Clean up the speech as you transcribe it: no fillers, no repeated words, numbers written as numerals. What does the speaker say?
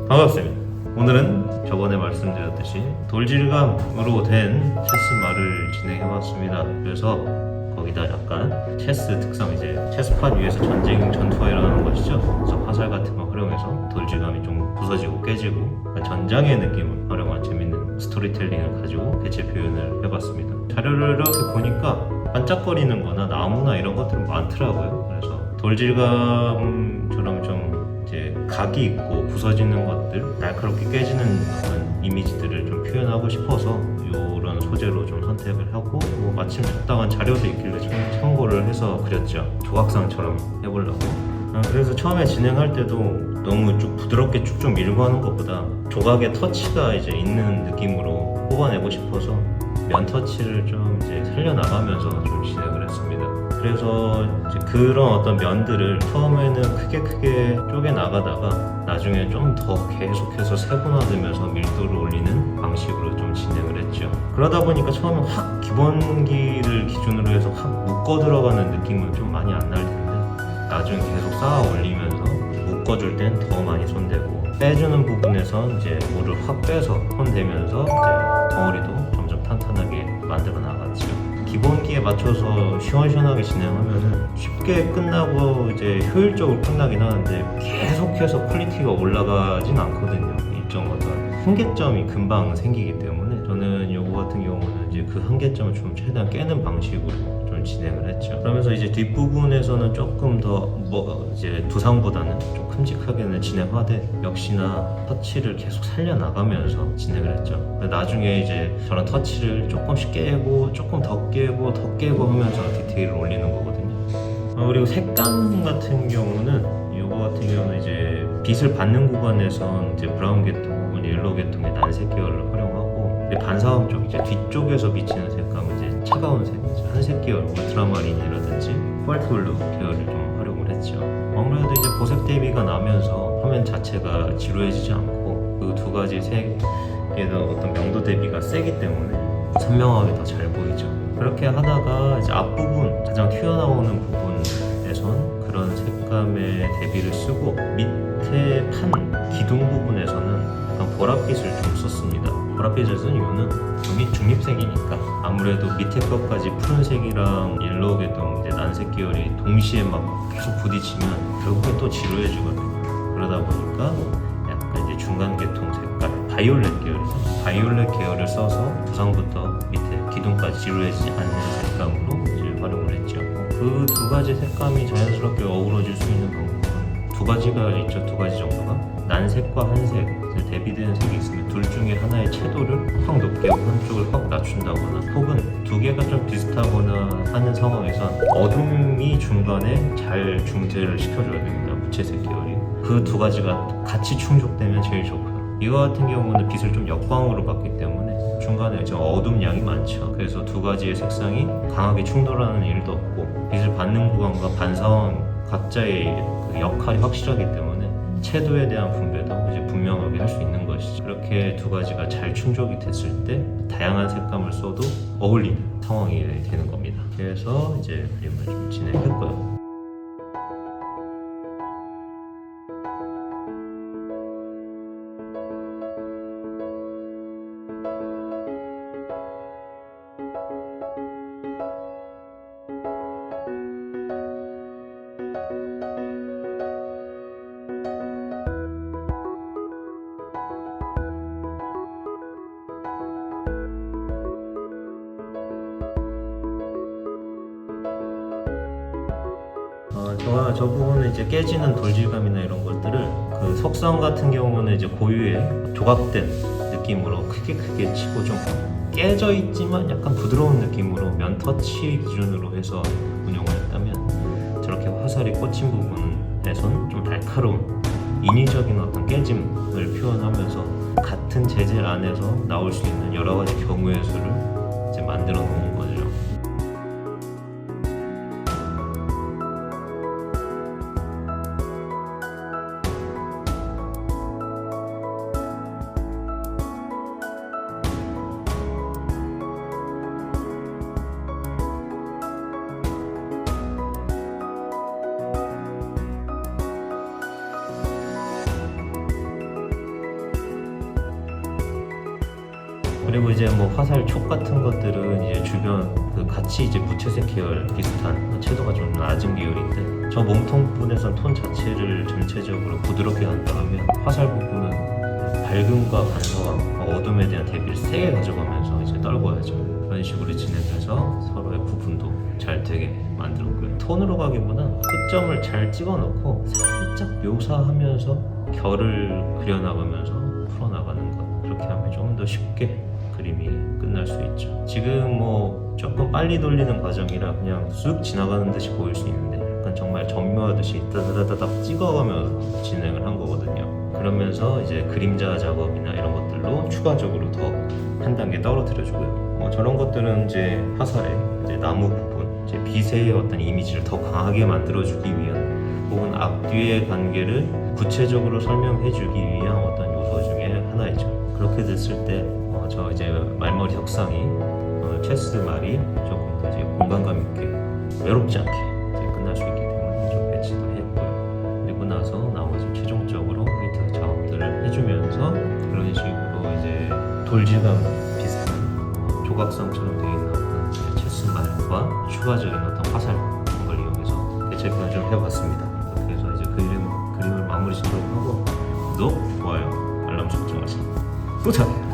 반갑습니다. 오늘은 저번에 말씀드렸듯이 돌질감으로 된 체스말을 진행해봤습니다. 그래서 거기다 약간 체스 특성, 이제 체스판 위에서 전투가 일어나는 것이죠. 그래서 화살 같은 거 활용해서 돌질감이 좀 부서지고 깨지고 전장의 느낌을 활용한 재밌는 스토리텔링을 가지고 대체 표현을 해봤습니다. 자료를 이렇게 보니까 반짝거리는 거나 나무나 이런 것들은 많더라고요. 그래서 돌질감처럼 좀 이제 각이 있고 부서지는 것들, 날카롭게 깨지는 그런 이미지들을 좀 표현하고 싶어서 이런 소재로 좀 선택을 하고, 마침 적당한 자료도 있길래 좀 참고를 해서 그렸죠. 조각상처럼 해보려고. 그래서 처음에 진행할 때도 너무 쭉 부드럽게 쭉쭉 밀고 하는 것보다 조각의 터치가 이제 있는 느낌으로 뽑아내고 싶어서 면 터치를 좀 이제 살려나가면서 좀 진행을 했습니다. 그래서 이제 그런 어떤 면들을 처음에는 크게 쪼개 나가다가 나중에 좀 더 계속해서 세분화되면서 밀도를 올리는 방식으로 좀 진행을 했죠. 그러다 보니까 처음에 확 기본기를 기준으로 해서 확 묶어 들어가는 느낌은 좀 많이 안 날 텐데, 나중에 계속 쌓아 올리면서 묶어줄 땐 더 많이 손대고, 빼주는 부분에선 이제 물을 확 빼서 손대면서 이제 덩어리도 점점 탄탄하게 만들어 나갔죠. 기본기에 맞춰서 시원시원하게 진행하면 쉽게 끝나고 이제 효율적으로 끝나긴 하는데 계속해서 퀄리티가 올라가진 않거든요. 일정 어떤 한계점이 금방 생기기 때문에 저는 이거 같은 경우는 이제 그 한계점을 좀 최대한 깨는 방식으로 좀 진행을 했죠. 그러면서 이제 뒷부분에서는 조금 더 이제 두상보다는 좀 큼직하게는 진행하되 역시나 터치를 계속 살려나가면서 진행을 했죠. 나중에 이제 저런 터치를 조금씩 깨고 조금 더 깨고 하면서 디테일을 올리는 거거든요. 그리고 색감 같은 경우는 이거 같은 경우는 이제 빛을 받는 구간에선 이제 브라운 계통 혹은 옐로우 계통의 난색 계열을 활용하고, 반사음 쪽 이제 뒤쪽에서 비치는 색감은 이제 차가운 색, 한색 계열, 울트라마린이라든지 코발트 블루 계열을 좀 활용을 했죠. 아무래도 이제 보색 대비가 나면서 화면 자체가 지루해지지 않고 그 두 가지 색의 어떤 명도 대비가 세기 때문에 선명하게 더 잘 보이죠. 그렇게 하다가 이제 앞부분, 가장 튀어나오는 부분에선 그런 색감의 대비를 쓰고, 밑에 판 기둥 부분에서는 약간 보랏빛을 좀 썼습니다. 보랏빛을 쓴 이유는 중립색이니까 아무래도 밑에 것까지 푸른색이랑 옐로우 계통, 이제 난색 계열이 동시에 막 계속 부딪히면 결국엔 또 지루해지거든요. 그러다 보니까 약간 이제 중간 계통 색깔, 바이올렛 계열을 써서 두상부터 밑에 기둥까지 지루해지지 않는 색감으로 이제 활용을 했죠. 그 두 가지 색감이 자연스럽게 어우러질 수 있는 방법은 두 가지가 있죠. 두 가지 정도가 난색과 한색, 대비되는 색이 있으면 둘 중에 하나의 채도를 확 높게 한쪽을 확 낮춘다거나, 혹은 두 개가 좀 비슷하거나 하는 상황에선 어둠이 중간에 잘 중재를 시켜줘야 됩니다. 무채색 계열이. 그 두 가지가 같이 충족되면 제일 좋고요. 이거 같은 경우는 빛을 좀 역광으로 받기 때문에 중간에 지금 어둠 양이 많죠. 그래서 두 가지의 색상이 강하게 충돌하는 일도 없고, 빛을 받는 구간과 반사원 각자의 그 역할이 확실하기 때문에 채도에 대한 분배도 이제 분명하게 할 수 있는 것이죠. 이렇게 두 가지가 잘 충족이 됐을 때 다양한 색감을 써도 어울리는 상황이 되는 겁니다. 그래서 이제 그림을 좀 진행했고요. 저 부분은 이제 깨지는 돌질감이나 이런 것들을 그 석상 같은 경우는 이제 고유의 조각된 느낌으로 크게 치고, 좀 깨져 있지만 약간 부드러운 느낌으로 면 터치 기준으로 해서 운영을 했다면, 저렇게 화살이 꽂힌 부분에선 좀 날카로운 인위적인 어떤 깨짐을 표현하면서 같은 재질 안에서 나올 수 있는 여러 가지 경우의 수를 이제 만들어 놓은 거죠. 그리고 이제 뭐 화살 촉 같은 것들은 이제 주변 같이 이제 무채색 계열 비슷한 채도가 좀 낮은 계열인데 저 몸통 부분에선 톤 자체를 전체적으로 부드럽게 한다 하면 화살 부분은 밝음과 간소함, 어둠에 대한 대비를 세게 가져가면서 이제 떨궈야죠. 그런 식으로 진행해서 서로의 구분도 잘 되게 만들었고요. 톤으로 가기보다 끝점을 잘 찍어놓고 살짝 묘사하면서 결을 그려나가면서 풀어나가는 것, 그렇게 하면 좀 더 쉽게 그림이 끝날 수 있죠. 지금 뭐 조금 빨리 돌리는 과정이라 그냥 쑥 지나가는 듯이 보일 수 있는데 약간 정말 전묘하듯이 따다다닥 찍어가면서 진행을 한 거거든요. 그러면서 이제 그림자 작업이나 이런 것들로 추가적으로 더 한 단계 떨어뜨려 주고요. 저런 것들은 이제 화살의 이제 나무 부분, 이제 빛의 어떤 이미지를 더 강하게 만들어주기 위한, 혹은 앞뒤의 관계를 구체적으로 설명해주기 위한 어떤 요소 중에 하나이죠. 그렇게 됐을 때 저 이제 말머리 석상이 체스 말이 조금 더 이제 공간감 있게 외롭지 않게 이제 끝날 수 있기 때문에 좀 배치도 했고요. 그리고 나서 나머지 최종적으로 화이트 작업들을 해주면서 그런 식으로 이제 돌질감 비슷한 조각상처럼 되어 있는 어떤 체스 말과 추가적인 어떤 화살 같은 걸 이용해서 대체표현 좀 해봤습니다. 그렇게 해서 이제 그림을 마무리 짓도록 하고 구독, 좋아요, 알람 설정하시고 또 잘해요.